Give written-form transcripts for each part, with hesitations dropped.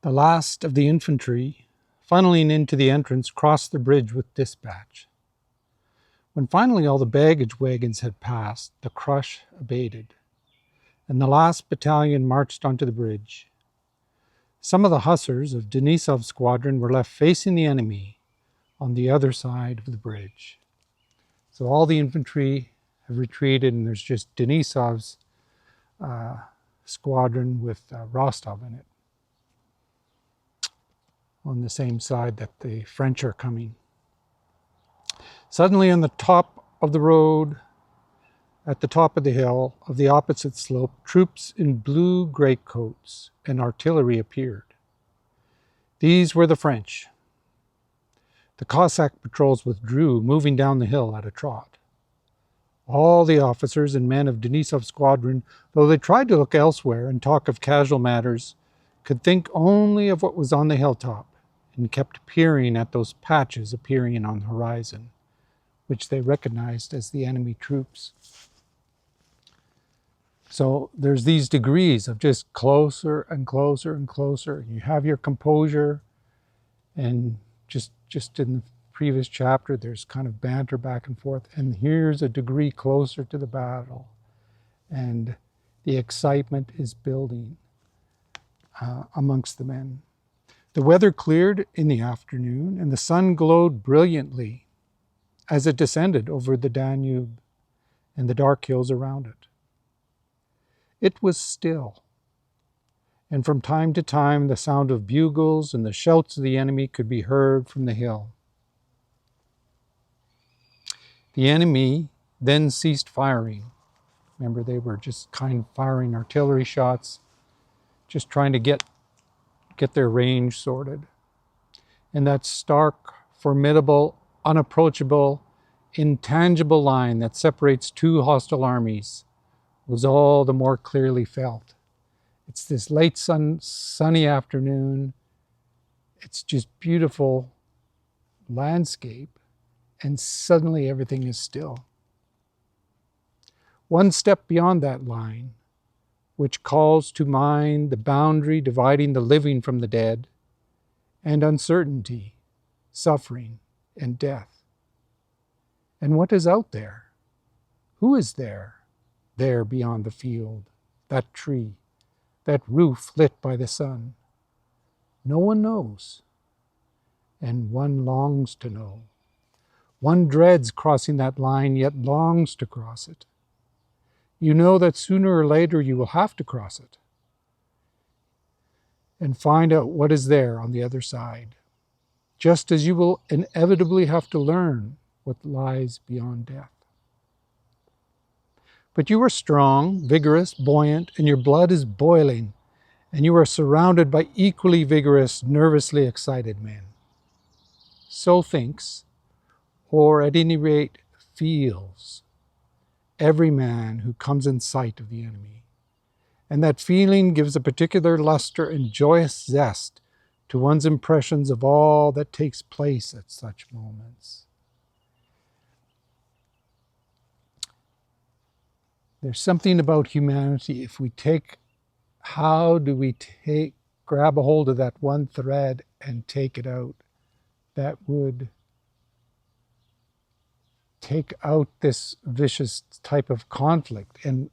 The last of the infantry, funneling into the entrance, crossed the bridge with dispatch. When finally all the baggage wagons had passed, the crush abated, and the last battalion marched onto the bridge. Some of the hussars of Denisov's squadron were left facing the enemy on the other side of the bridge. So all the infantry have retreated, and there's just Denisov's squadron with Rostov in it on the same side that the French are coming. Suddenly on the top of the road, at the top of the hill of the opposite slope, troops in blue greatcoats and artillery appeared. These were the French. The Cossack patrols withdrew, moving down the hill at a trot. All the officers and men of Denisov's squadron, though they tried to look elsewhere and talk of casual matters, could think only of what was on the hilltop and kept peering at those patches appearing on the horizon, which they recognized as the enemy troops. So there's these degrees of just closer and closer and closer. You have your composure, and just in the previous chapter, there's kind of banter back and forth. And here's a degree closer to the battle, and the excitement is building amongst the men. The weather cleared in the afternoon, and the sun glowed brilliantly as it descended over the Danube and the dark hills around it. It was still, and from time to time the sound of bugles and the shouts of the enemy could be heard from the hill. The enemy then ceased firing. Remember, they were just kind of firing artillery shots, just trying to get their range sorted. And that stark, formidable, unapproachable, intangible line that separates two hostile armies was all the more clearly felt. It's this late sunny afternoon. It's just beautiful landscape, and suddenly everything is still. One step beyond that line, which calls to mind the boundary dividing the living from the dead, and uncertainty, suffering, and death. And what is out there? Who is there beyond the field, that tree, that roof lit by the sun? No one knows, and one longs to know. One dreads crossing that line, yet longs to cross it. You know that sooner or later you will have to cross it and find out what is there on the other side, just as you will inevitably have to learn what lies beyond death. But you are strong, vigorous, buoyant, and your blood is boiling, and you are surrounded by equally vigorous, nervously excited men. So thinks, or at any rate feels, every man who comes in sight of the enemy. And that feeling gives a particular luster and joyous zest to one's impressions of all that takes place at such moments. There's something about humanity. If we how do we grab a hold of that one thread and take it out that would take out this vicious type of conflict? And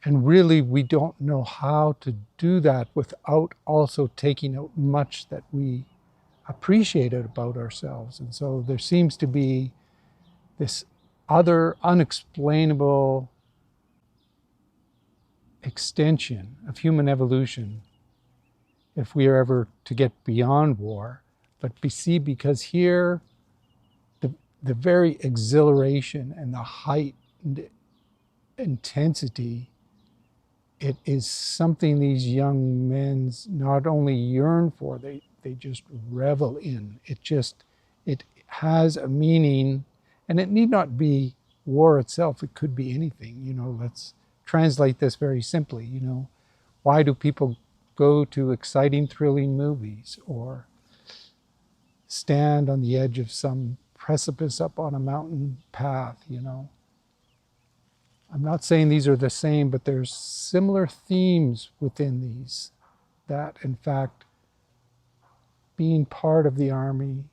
really, we don't know how to do that without also taking out much that we appreciated about ourselves. And so there seems to be this other unexplainable extension of human evolution if we are ever to get beyond war. But see, because here, the very exhilaration and the heightened intensity, it is something these young men not only yearn for, they just revel in. It has a meaning, and it need not be war itself. It could be anything. Let's translate this very simply. Why do people go to exciting, thrilling movies, or stand on the edge of some precipice up on a mountain path? I'm not saying these are the same, but there's similar themes within these that, in fact, being part of the army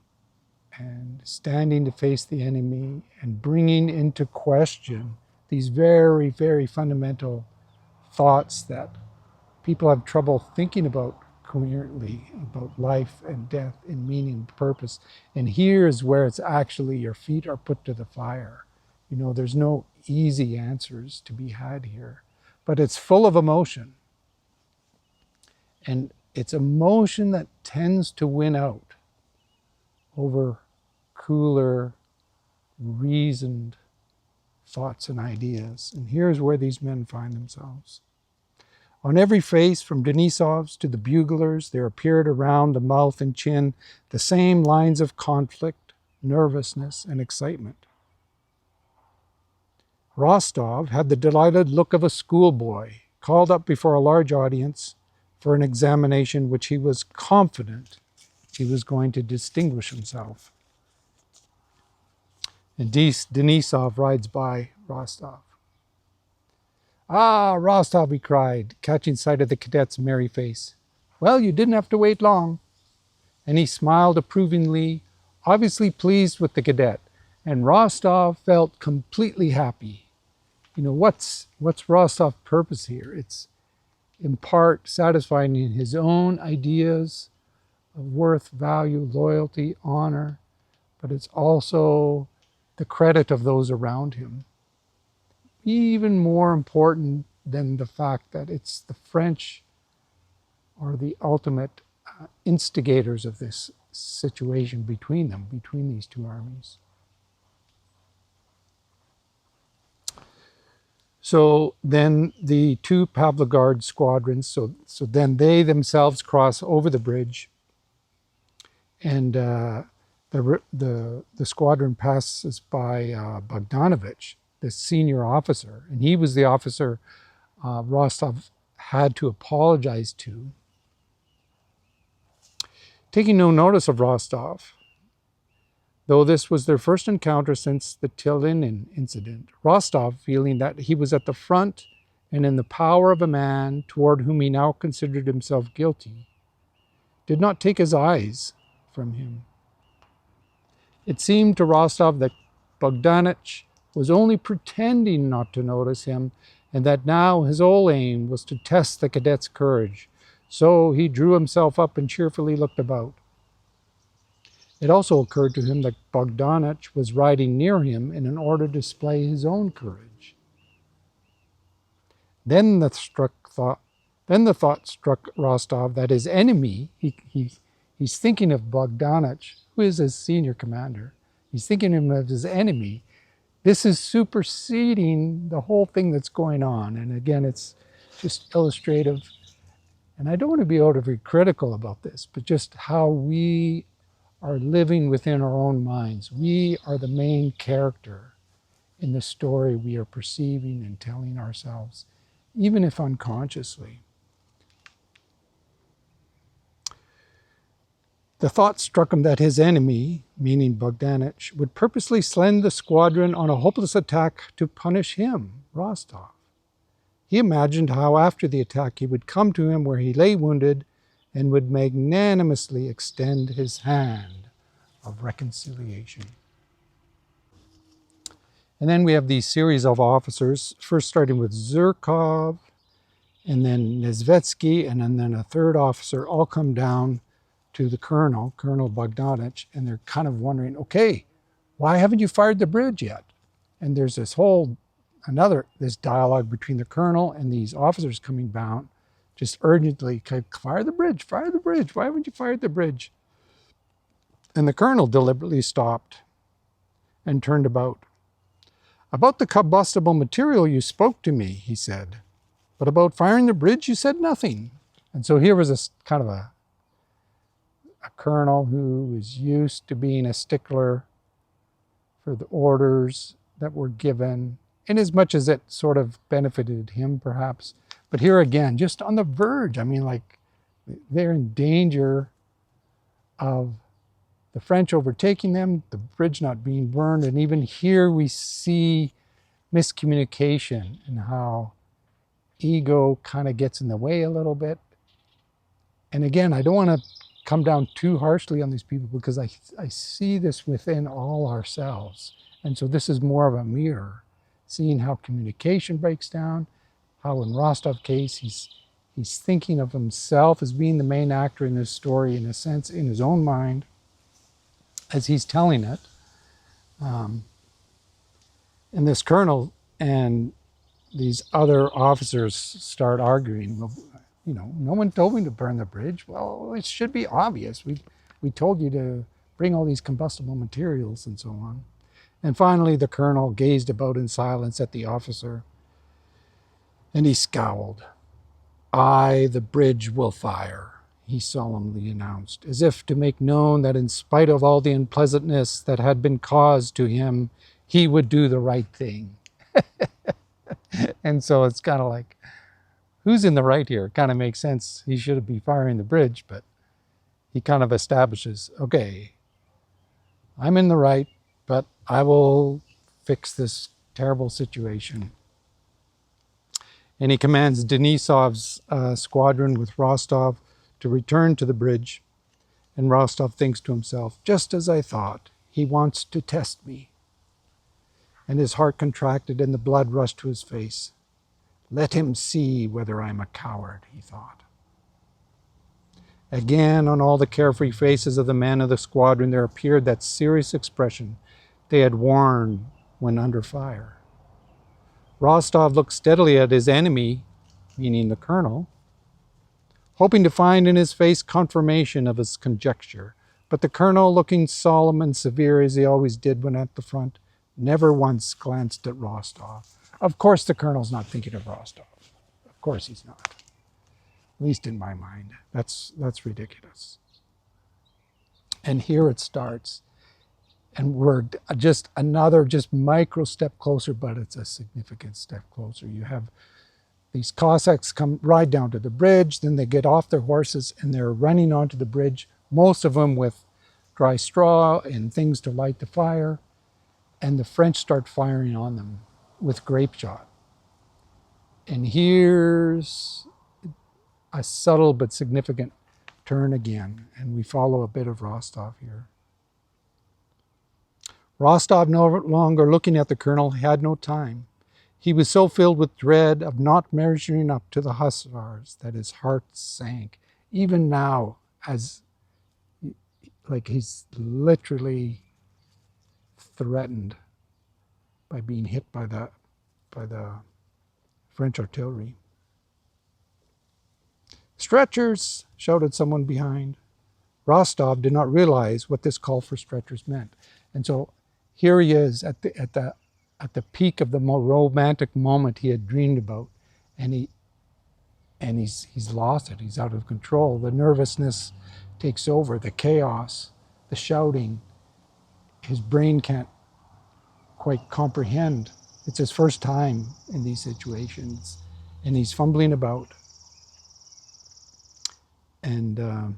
and standing to face the enemy and bringing into question these very, very fundamental thoughts that people have trouble thinking about coherently, about life and death and meaning and purpose. And here is where it's actually your feet are put to the fire. You know, there's no easy answers to be had here, but it's full of emotion. And it's emotion that tends to win out over cooler, reasoned thoughts and ideas. And here's where these men find themselves. On every face, from Denisov's to the buglers, there appeared around the mouth and chin the same lines of conflict, nervousness, and excitement. Rostov had the delighted look of a schoolboy called up before a large audience for an examination which he was confident he was going to distinguish himself. And Denisov rides by Rostov. "Ah, Rostov," he cried, catching sight of the cadet's merry face. "Well, you didn't have to wait long." And he smiled approvingly, obviously pleased with the cadet. And Rostov felt completely happy. You know, what's Rostov's purpose here? It's in part satisfying his own ideas of worth, value, loyalty, honor, but it's also the credit of those around him. Even more important than the fact that it's the French are the ultimate instigators of this situation between them, between these two armies. So then the two Pavlograd squadrons, so then they themselves cross over the bridge, and the squadron passes by Bogdanovich, the senior officer, and he was the officer Rostov had to apologize to. Taking no notice of Rostov, though this was their first encounter since the Tilinin incident, Rostov, feeling that he was at the front and in the power of a man toward whom he now considered himself guilty, did not take his eyes from him. It seemed to Rostov that Bogdanovich was only pretending not to notice him, and that now his whole aim was to test the cadet's courage. So he drew himself up and cheerfully looked about. It also occurred to him that Bogdanovich was riding near him in order to display his own courage. Then the thought struck Rostov that his enemy, he's thinking of Bogdanovich, who is his senior commander. He's thinking of his enemy. This is superseding the whole thing that's going on. And again, it's just illustrative. And I don't want to be overly critical about this, but just how we are living within our own minds. We are the main character in the story we are perceiving and telling ourselves, even if unconsciously. The thought struck him that his enemy, meaning Bogdanovich, would purposely send the squadron on a hopeless attack to punish him, Rostov. He imagined how after the attack he would come to him where he lay wounded and would magnanimously extend his hand of reconciliation. And then we have these series of officers, first starting with Zhirkov, and then Nesvetsky, and then a third officer, all come down to the Colonel Bogdanovich, and they're kind of wondering, okay, why haven't you fired the bridge yet? And there's this dialogue between the Colonel and these officers coming down, just urgently, fire the bridge, why haven't you fired the bridge? And the Colonel deliberately stopped and turned about. "About the combustible material you spoke to me," he said, "but about firing the bridge you said nothing." And so here was a kind of a colonel who was used to being a stickler for the orders that were given, in as much as it sort of benefited him perhaps. But here again, just on the verge, I mean, like, they're in danger of the French overtaking them, the bridge not being burned, and even here we see miscommunication and how ego kind of gets in the way a little bit. And again, I don't want to come down too harshly on these people, because I see this within all ourselves. And so this is more of a mirror, seeing how communication breaks down, how in Rostov case, he's thinking of himself as being the main actor in this story, in a sense, in his own mind, as he's telling it. And this colonel and these other officers start arguing. Well, you know, no one told me to burn the bridge. Well, it should be obvious. We told you to bring all these combustible materials and so on. And finally, the colonel gazed about in silence at the officer, and he scowled. "I, the bridge, will fire," he solemnly announced, as if to make known that in spite of all the unpleasantness that had been caused to him, he would do the right thing. And so it's kind of like, who's in the right here? It kind of makes sense. He should be firing the bridge, but he kind of establishes, okay, I'm in the right, but I will fix this terrible situation. And he commands Denisov's squadron with Rostov to return to the bridge. And Rostov thinks to himself, just as I thought, he wants to test me. And his heart contracted and the blood rushed to his face. Let him see whether I'm a coward, he thought. Again, on all the carefree faces of the men of the squadron, there appeared that serious expression they had worn when under fire. Rostov looked steadily at his enemy, meaning the colonel, hoping to find in his face confirmation of his conjecture. But the colonel, looking solemn and severe as he always did when at the front, never once glanced at Rostov. Of course the colonel's not thinking of Rostov. Of course he's not. At least in my mind. That's ridiculous. And here it starts. And we're just another micro step closer, but it's a significant step closer. You have these Cossacks ride down to the bridge, then they get off their horses and they're running onto the bridge, most of them with dry straw and things to light the fire. And the French start firing on them with grapeshot. And here's a subtle but significant turn again, and we follow a bit of Rostov here. Rostov, no longer looking at the colonel, had no time. He was so filled with dread of not measuring up to the hussars that his heart sank. Even now, as like he's literally threatened by being hit by the French artillery. "Stretchers!" shouted someone behind. Rostov did not realize what this call for stretchers meant. And so here he is at the peak of the more romantic moment he had dreamed about, and he's lost it. He's out of control. The nervousness takes over, the chaos, the shouting. His brain can't quite comprehend. It's his first time in these situations, and he's fumbling about. And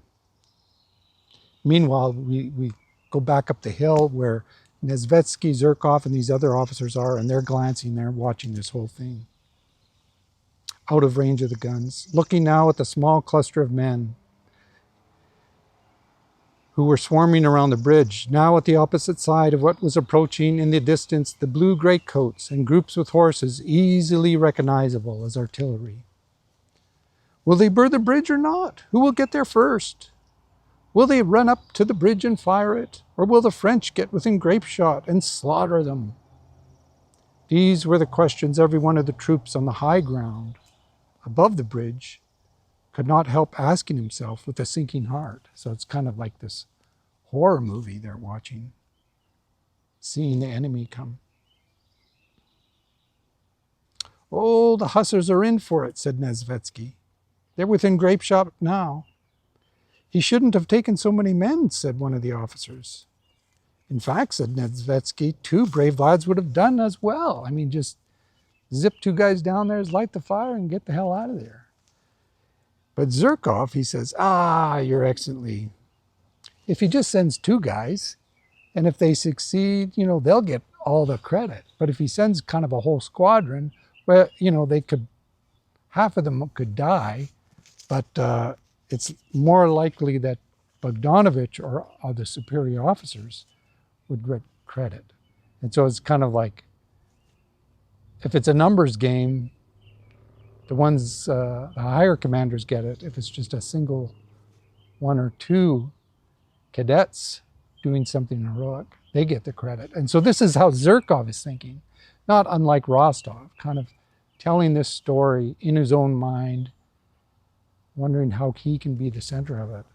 meanwhile, we go back up the hill where Nesvetsky, Zhirkov, and these other officers are, and they're glancing, they're watching this whole thing. Out of range of the guns, looking now at the small cluster of men who were swarming around the bridge, now at the opposite side of what was approaching in the distance, the blue greatcoats and groups with horses easily recognizable as artillery. Will they burn the bridge or not? Who will get there first? Will they run up to the bridge and fire it? Or will the French get within grapeshot and slaughter them? These were the questions every one of the troops on the high ground above the bridge could not help asking himself with a sinking heart. So it's kind of like this horror movie they're watching, seeing the enemy come. "Oh, the hussars are in for it," said Nesvetsky. "They're within grapeshot now." "He shouldn't have taken so many men," said one of the officers. "In fact," said Nesvetsky, "2 brave lads would have done as well. I mean, just zip 2 guys down there, light the fire, and get the hell out of there." But Zhirkov, he says, Your Excellency, if he just sends 2 guys, and if they succeed, they'll get all the credit. But if he sends kind of a whole squadron, well, half of them could die, but it's more likely that Bogdanovich or the superior officers would get credit. And so it's kind of like, if it's a numbers game, the higher commanders get it. If it's just a single one or two cadets doing something heroic, they get the credit. And so this is how Zhirkov is thinking, not unlike Rostov, kind of telling this story in his own mind, wondering how he can be the center of it.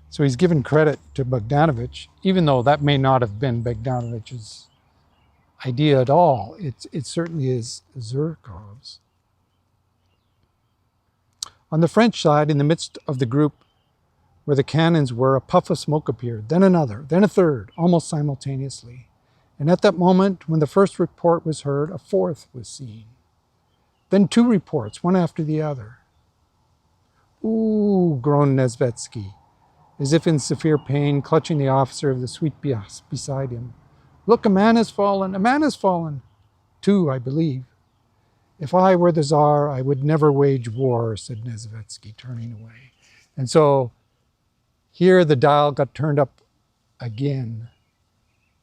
So he's given credit to Bogdanovich, even though that may not have been Bogdanovich's idea at all. It certainly is Zhirkov's. On the French side, in the midst of the group where the cannons were, a puff of smoke appeared, then another, then a third, almost simultaneously. And at that moment, when the first report was heard, a fourth was seen. Then two reports, one after the other. "Ooh," groaned Nesvetsky, as if in severe pain, clutching the officer of the suite beside him. "Look, a man has fallen, a man has fallen. Two, I believe. If I were the Tsar, I would never wage war," said Nesvetsky, turning away. And so here the dial got turned up again,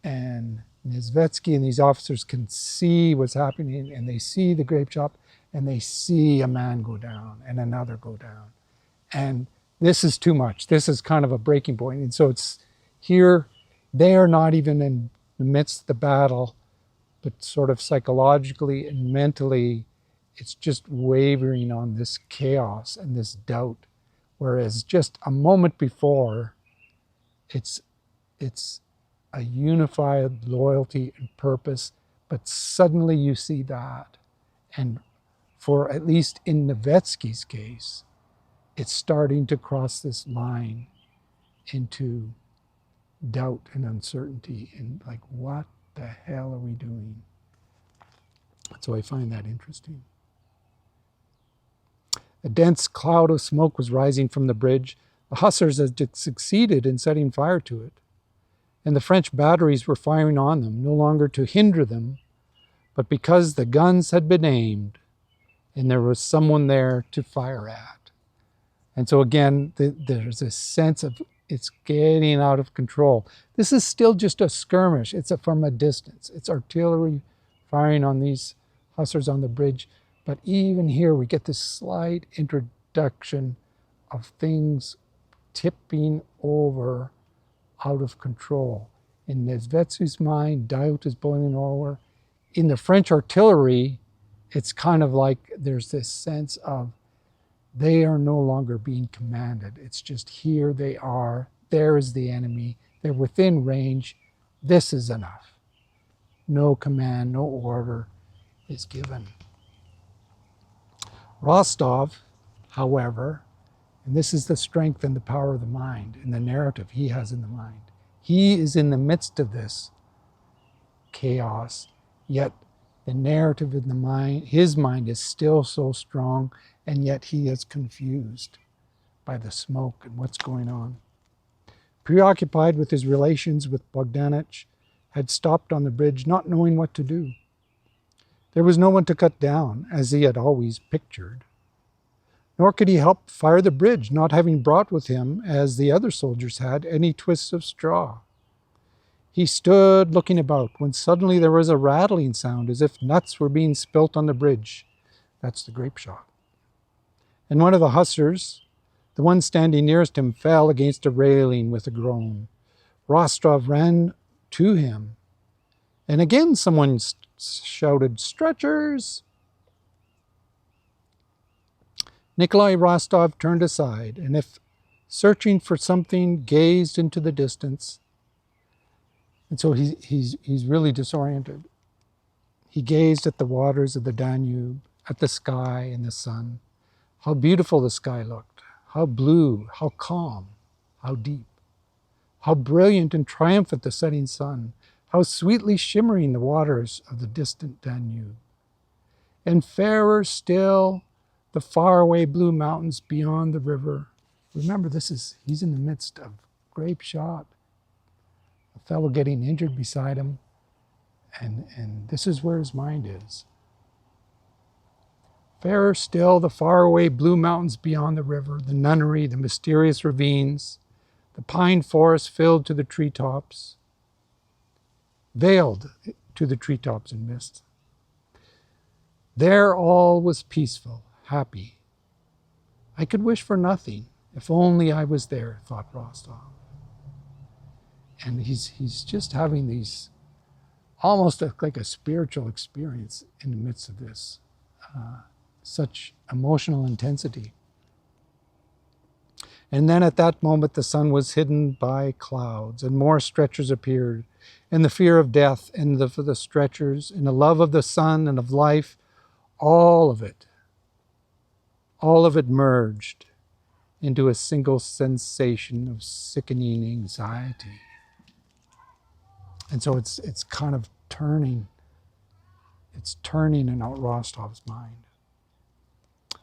and Nesvetsky and these officers can see what's happening, and they see the grapeshot, and they see a man go down and another go down. And this is too much. This is kind of a breaking point. And so it's here, they are not even in the midst of the battle, but sort of psychologically and mentally, it's just wavering on this chaos and this doubt. Whereas just a moment before, it's a unified loyalty and purpose, but suddenly you see that. And for at least in Nevetsky's case, it's starting to cross this line into doubt and uncertainty and like, what the hell are we doing? So I find that interesting. A dense cloud of smoke was rising from the bridge. The hussars had succeeded in setting fire to it, and the French batteries were firing on them, no longer to hinder them, but because the guns had been aimed and there was someone there to fire at. And so again, there's a sense of it's getting out of control. This is still just a skirmish. It's from a distance. It's artillery firing on these hussars on the bridge. But even here, we get this slight introduction of things tipping over out of control. In Nesvetsky's mind, doubt is boiling over. In the French artillery, it's kind of like there's this sense of they are no longer being commanded. It's just here they are. There is the enemy. They're within range. This is enough. No command, no order is given. Rostov, however, and this is the strength and the power of the mind and the narrative he has in the mind. He is in the midst of this chaos, yet the narrative in the mind, his mind is still so strong, and yet he is confused by the smoke and what's going on. Preoccupied with his relations with Bogdanovich, had stopped on the bridge, not knowing what to do. There was no one to cut down, as he had always pictured. Nor could he help fire the bridge, not having brought with him, as the other soldiers had, any twists of straw. He stood looking about, when suddenly there was a rattling sound, as if nuts were being spilt on the bridge. That's the grapeshot. And one of the hussars, the one standing nearest him, fell against a railing with a groan. Rostov ran to him, and again someone shouted, "Stretchers!" Nikolai Rostov turned aside, and if searching for something, gazed into the distance. And so he's really disoriented. He gazed at the waters of the Danube, at the sky and the sun. How beautiful the sky looked, how blue, how calm, how deep. How brilliant and triumphant the setting sun, how sweetly shimmering the waters of the distant Danube. And fairer still, the faraway blue mountains beyond the river. Remember, he's in the midst of grapeshot, a fellow getting injured beside him, and this is where his mind is. Fairer still, the faraway blue mountains beyond the river, the nunnery, the mysterious ravines, The pine forest filled to the treetops, veiled to the treetops in mist. There all was peaceful, happy. I could wish for nothing, if only I was there, thought Rostov. And he's just having these, almost like a spiritual experience in the midst of this, such emotional intensity. And then at that moment, the sun was hidden by clouds, and more stretchers appeared, and the fear of death, and the stretchers, and the love of the sun and of life, all of it merged into a single sensation of sickening anxiety. And so it's kind of turning. It's turning in Rostov's mind.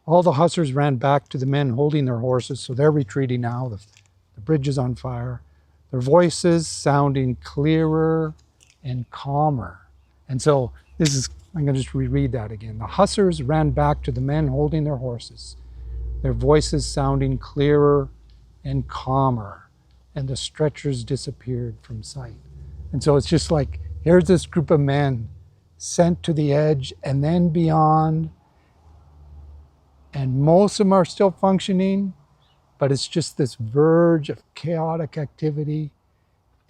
All the hussars ran back to the men holding their horses, so they're retreating now. The bridge is on fire. Their voices sounding clearer and calmer. And so I'm going to just reread that again. The hussars ran back to the men holding their horses, their voices sounding clearer and calmer, and the stretchers disappeared from sight. And so it's just like, here's this group of men sent to the edge and then beyond, and most of them are still functioning, but it's just this verge of chaotic activity.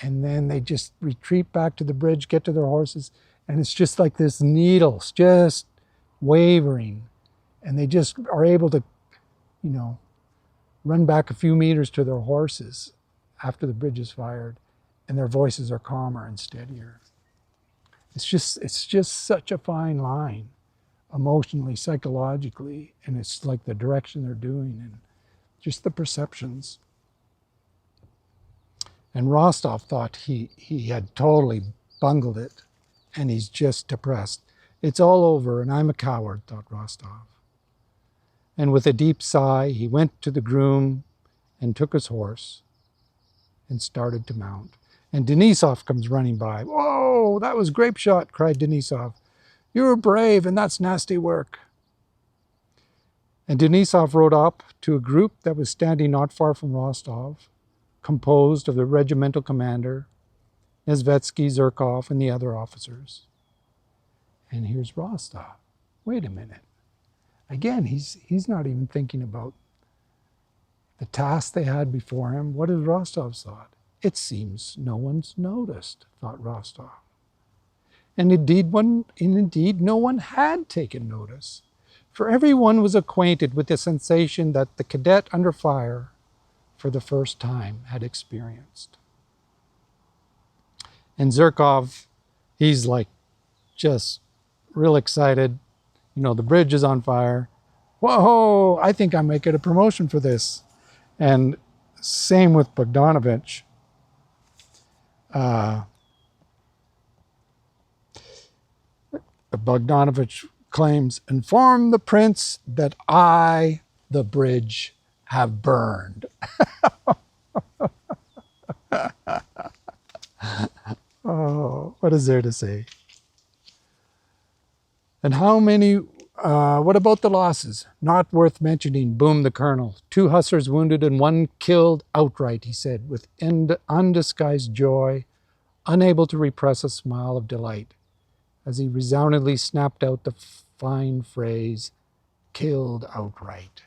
And then they just retreat back to the bridge, get to their horses, and it's just like this needles just wavering. And they just are able to, run back a few meters to their horses after the bridge is fired, and their voices are calmer and steadier. It's just such a fine line, emotionally, psychologically, and it's like the direction they're doing and just the perceptions. And Rostov thought he had totally bungled it, and he's just depressed. It's all over, and I'm a coward, thought Rostov. And with a deep sigh, he went to the groom and took his horse and started to mount. And Denisov comes running by. "Whoa, that was grapeshot," cried Denisov. "You were brave, and that's nasty work." And Denisov rode up to a group that was standing not far from Rostov, composed of the regimental commander, Nesvetsky, Zherkov, and the other officers. And here's Rostov. Wait a minute. Again, he's not even thinking about the task they had before him. What has Rostov thought? It seems no one's noticed, thought Rostov. And indeed, no one had taken notice, for everyone was acquainted with the sensation that the cadet under fire for the first time had experienced. And Zherkov, he's like just real excited. The bridge is on fire. Whoa, I think I might get a promotion for this. And same with Bogdanovich. Bogdanovich claims, "Inform the prince that I, the bridge, have burned." Oh, what is there to say? "And how many, what about the losses?" "Not worth mentioning," boomed the colonel. "2 hussars wounded and 1 killed outright," he said, with undisguised joy, unable to repress a smile of delight, as he resoundingly snapped out the fine phrase, "killed outright."